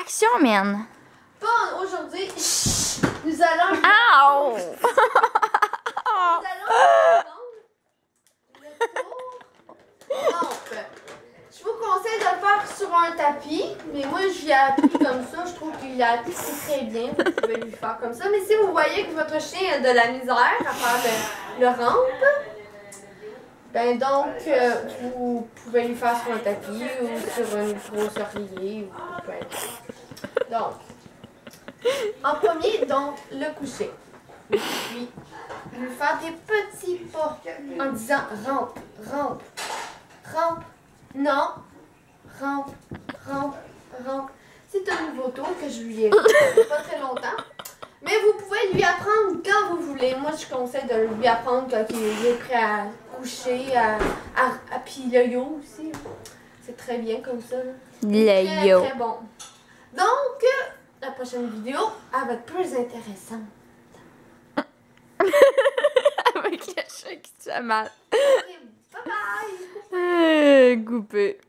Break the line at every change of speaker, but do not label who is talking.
Action, man!
Bon, aujourd'hui, nous allons...
Ow!
Nous allons le tour rampe. Je vous conseille de le faire sur un tapis, mais moi je l'ai appris comme ça. Je trouve qu'il a appris très bien. Vous pouvez lui faire comme ça. Mais si vous voyez que votre chien a de la misère à faire le rampe, ben donc vous pouvez lui faire sur un tapis ou sur un gros oreiller ou peu importe. Donc, en premier, donc le coucher. Puis lui faire des petits pas en disant rampe, rampe, rampe, non, rampe, rampe, rampe. C'est un nouveau tour que je lui ai fait il n'y a pas très longtemps. Mais vous pouvez lui apprendre quand vous voulez. Moi, je conseille de lui apprendre quand il est prêt à coucher, puis le yo aussi. C'est très bien comme ça.
Le yo.
Très, très bon. Donc, la prochaine vidéo, elle va être plus intéressante.
Avec le chat qui se fait mal.
Bye bye!
Coupé.